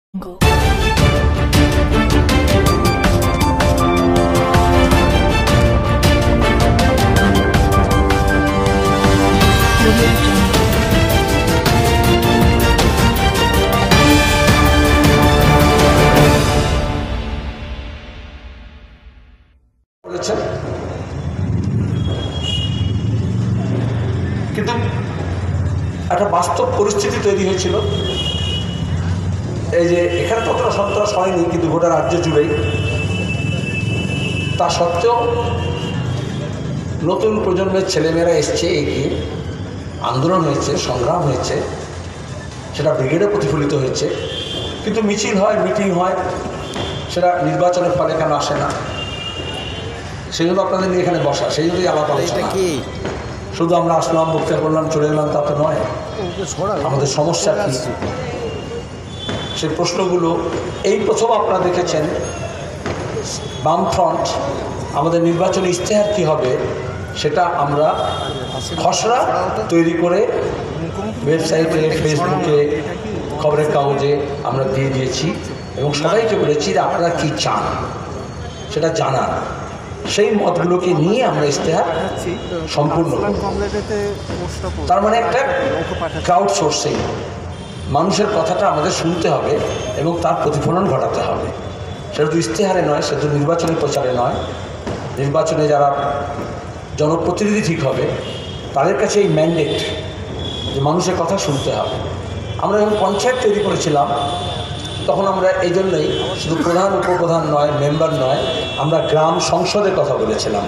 কিন্তু একটা বাস্তব পরিস্থিতি তৈরি হয়েছিল। এই যে এখানে ততটা সন্ত্রাস হয়নি, কিন্তু গোটা রাজ্য জুড়েই। তা সত্ত্বেও নতুন প্রজন্মের ছেলেমেয়েরা এসছে, এগিয়ে আন্দোলন হয়েছে, সংগ্রাম হয়েছে, সেটা ব্রিগেডে প্রতিফলিত হয়েছে। কিন্তু মিছিল হয়, মিটিং হয়, সেটা নির্বাচনের ফলে কেন আসে না? সেই জন্য আপনাদের নিয়ে এখানে বসা, সেই জন্যই আলাপ আলোচনা। শুধু আমরা আসলাম, বক্তৃতা করলাম, চলে এলাম, তা তো নয়। আমাদের সমস্যা কী, সেই প্রশ্নগুলো এই প্রথম আপনারা দেখেছেন। বামফ্রন্ট আমাদের নির্বাচনী ইশতেহার কী হবে সেটা আমরা খসড়া তৈরি করে ওয়েবসাইটে, ফেসবুকে, খবরের কাগজে আমরা দিয়ে দিয়েছি এবং সবাইকে বলেছি যে আপনারা কী চান সেটা জানান। সেই মতগুলোকে নিয়ে আমরা ইশতেহার সম্পূর্ণ, তার মানে একটা ক্রাউড সোর্সিং, মানুষের কথাটা আমাদের শুনতে হবে এবং তার প্রতিফলন ঘটাতে হবে। সেটা তো ইশতেহারে নয়, সেটা তো নির্বাচনী প্রচারে নয়। নির্বাচনে যারা জনপ্রতিনিধি ঠিক হবে তাদের কাছে এই ম্যান্ডেট যে মানুষের কথা শুনতে হবে। আমরা যখন পঞ্চায়েত তৈরি করেছিলাম তখন আমরা এই জন্যই শুধু প্রধান, উপপ্রধান নয়, মেম্বার নয়, আমরা গ্রাম সংসদের কথা বলেছিলাম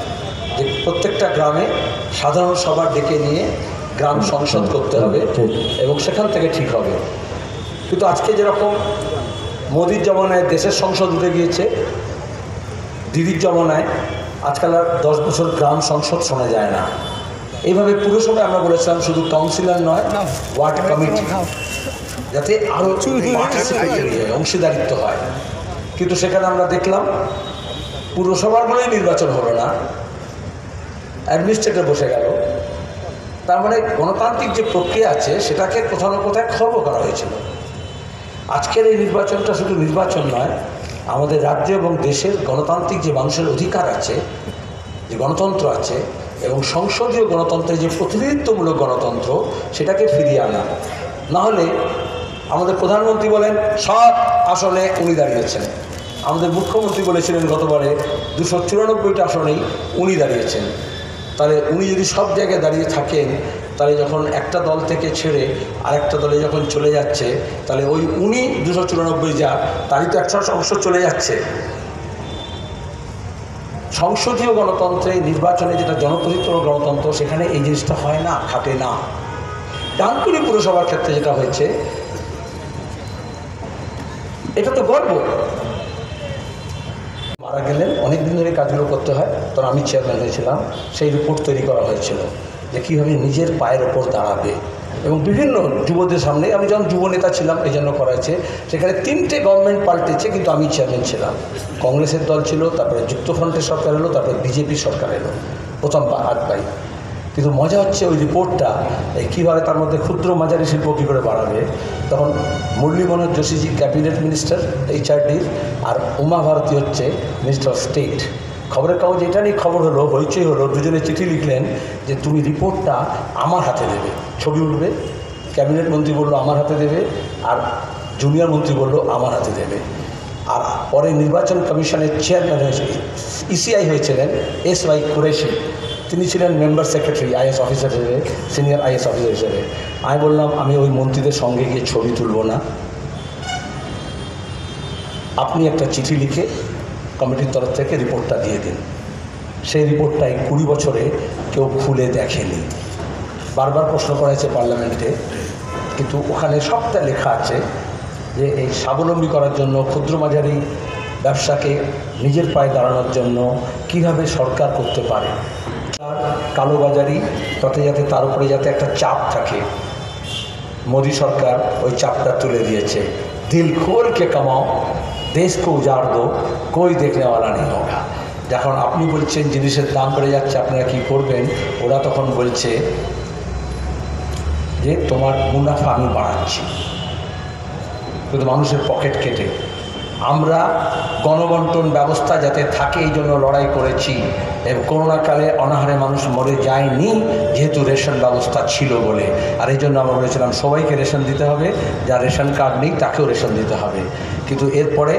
যে প্রত্যেকটা গ্রামে সাধারণ সভা ডেকে নিয়ে গ্রাম সংসদ করতে হবে এবং সেখান থেকে ঠিক হবে। কিন্তু আজকে যেরকম মোদির জমানায় দেশের সংসদ উঠে গিয়েছে, দিদির জমানায় আজকাল আর 10 বছর গ্রাম সংসদ শোনা যায় না। এইভাবে পুরসভায় আমরা বলেছিলাম শুধু কাউন্সিলর নয়, ওয়ার্ড কমিটি, যাতে আরও পার্টিসিপেটরি হয়, অংশীদারিত্ব হয়। কিন্তু সেখানে আমরা দেখলাম পুরসভাগুলোই নির্বাচন হলো না, অ্যাডমিনিস্ট্রেটর বসে গেল। তার মানে গণতান্ত্রিক যে প্রক্রিয়া আছে সেটাকে কোথাও না কোথায় খর্ব করা হয়েছিল। আজকের এই নির্বাচনটা শুধু নির্বাচন নয়, আমাদের রাজ্য এবং দেশের গণতান্ত্রিক যে মানুষের অধিকার আছে, যে গণতন্ত্র আছে এবং সংসদীয় গণতন্ত্রের যে প্রতিনিধিত্বমূলক গণতন্ত্র, সেটাকে ফিরিয়ে আনা। নাহলে আমাদের প্রধানমন্ত্রী বলেন সব আসনে উনি দাঁড়িয়েছেন, আমাদের মুখ্যমন্ত্রী বলেছিলেন গতবারে 294টা আসনেই উনি দাঁড়িয়েছেন। তাহলে উনি যদি সব জায়গায় দাঁড়িয়ে থাকেন, তাহলে যখন একটা দল থেকে ছেড়ে আরেকটা দলে যখন চলে যাচ্ছে, তাহলে ওই উনি 294 যা, তারই তো একটা অংশ চলে যাচ্ছে। সংসদীয় গণতন্ত্রে, নির্বাচনে যেটা জনপ্রতিনিধিত্ব গণতন্ত্র, সেখানে এই জিনিসটা হয় না, খাটে না। ডানকুনি পুরসভার ক্ষেত্রে যেটা হয়েছে, এটা তো গর্ব। মারা গেলেন, অনেক দিন ধরে কাজগুলো করতে হয়, তখন আমি চেয়ারম্যান হয়েছিলাম। সেই রিপোর্ট তৈরি করা হয়েছিল যে কীভাবে নিজের পায়ের ওপর দাঁড়াবে এবং বিভিন্ন যুবদের সামনে। আমি যখন যুব নেতা ছিলাম এই জন্য করা হয়েছে। সেখানে 3টে গভর্নমেন্ট পাল্টেছে, কিন্তু আমি চেয়ারম্যান ছিলাম। কংগ্রেসের দল ছিল, তারপরে যুক্তফ্রন্টের সরকার এলো, তারপরে বিজেপির সরকার এলো, প্রথম হাত পাই। কিন্তু মজা হচ্ছে ওই রিপোর্টটা কীভাবে তার মধ্যে ক্ষুদ্র মাঝারি শিল্প কী করে বাড়াবে। তখন মুরলী মনোহর যোশীজি ক্যাবিনেট মিনিস্টার HRDর, আর উমা ভারতী হচ্ছে মিনিস্টার অফ স্টেট। খবরের কাগজ এটা নিয়ে খবর হলো, হইচই হলো, দুজনে চিঠি লিখলেন যে তুমি রিপোর্টটা আমার হাতে দেবে, ছবি উঠবে। ক্যাবিনেট মন্ত্রী বললো আমার হাতে দেবে, আর জুনিয়র মন্ত্রী বললো আমার হাতে দেবে। আর পরে নির্বাচন কমিশনের চেয়ারম্যান হয়েছে, ECI হয়েছিলেন SY কুরেশি। তিনি ছিলেন মেম্বার সেক্রেটারি IAS অফিসার হিসেবে, সিনিয়র IAS অফিসার হিসেবে। আমি বললাম আমি ওই মন্ত্রীদের সঙ্গে গিয়ে ছবি তুলব না, আপনি একটা চিঠি লিখে কমিটির তরফ থেকে রিপোর্টটা দিয়ে দিন। সেই রিপোর্টটাই 20 বছরে কেউ খুলে দেখেনি। বারবার প্রশ্ন করা হয়েছে পার্লামেন্টে, কিন্তু ওখানে সবটা লেখা আছে যে এই স্বাবলম্বী করার জন্য, ক্ষুদ্র মাঝারি ব্যবসাকে নিজের পায়ে দাঁড়ানোর জন্য কীভাবে সরকার করতে পারে। কালোবাজারি, তাতে যাতে তার উপরে যাতে একটা চাপ থাকে, মোদী সরকার ওই চাপটা তুলে দিয়েছে। দিল খোল কে কামাও, দেশকে উজাড় দো, কোই দেখনে ওয়ালা নেই হোগা। যখন আপনি বলছেন জিনিসের দাম বেড়ে যাচ্ছে, আপনারা কী করবেন, ওরা তখন বলছে যে তোমার মুনাফা আমি বাড়াচ্ছি। কিন্তু মানুষের পকেট কেটে। আমরা গণবন্টন ব্যবস্থা যাতে থাকে এই জন্য লড়াই করেছি, এবং করোনাকালে অনাহারে মানুষ মরে যায়নি যেহেতু রেশন ব্যবস্থা ছিল বলে। আর এই জন্য আমরা বলেছিলাম সবাইকে রেশন দিতে হবে, যার রেশন কার্ড নেই তাকেও রেশন দিতে হবে। কিন্তু এরপরে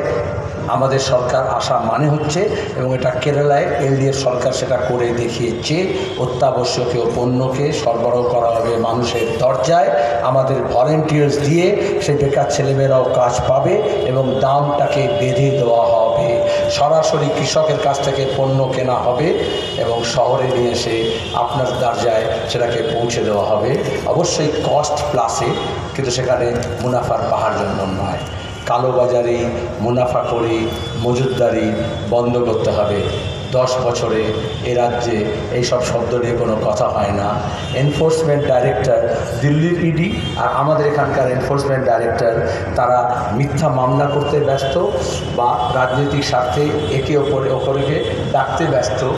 আমাদের সরকার আসা মানে হচ্ছে, এবং এটা কেরালায় এলডিএফ সরকার সেটা করে দেখিয়েছে, অত্যাবশ্যকীয় পণ্যকে সরবরাহ করা হবে মানুষের দরজায়, আমাদের ভলেন্টিয়ার্স দিয়ে সেই বেকার ছেলেমেয়েরাও কাজ পাবে এবং দামটাকে বেঁধে দেওয়া হবে। সরাসরি কৃষকের কাছ থেকে পণ্য কেনা হবে এবং শহরে নিয়ে এসে আপনার দরজায় সেটাকে পৌঁছে দেওয়া হবে, অবশ্যই কস্ট প্লাসে, কিন্তু সেখানে মুনাফার পাহাড় জন্য নয়। কালোবাজারি, মুনাফাখোরি, মজুতদারি বন্ধ করতে হবে। 10 বছরে এ রাজ্যে এইসব শব্দ নিয়ে কোনো কথা হয় না। এনফোর্সমেন্ট ডাইরেক্টর দিল্লির ইডি আর আমাদের এখানকার এনফোর্সমেন্ট ডাইরেক্টর, তারা মিথ্যা মামলা করতে ব্যস্ত বা রাজনৈতিক স্বার্থে একে অপরকে ডাকতে ব্যস্ত।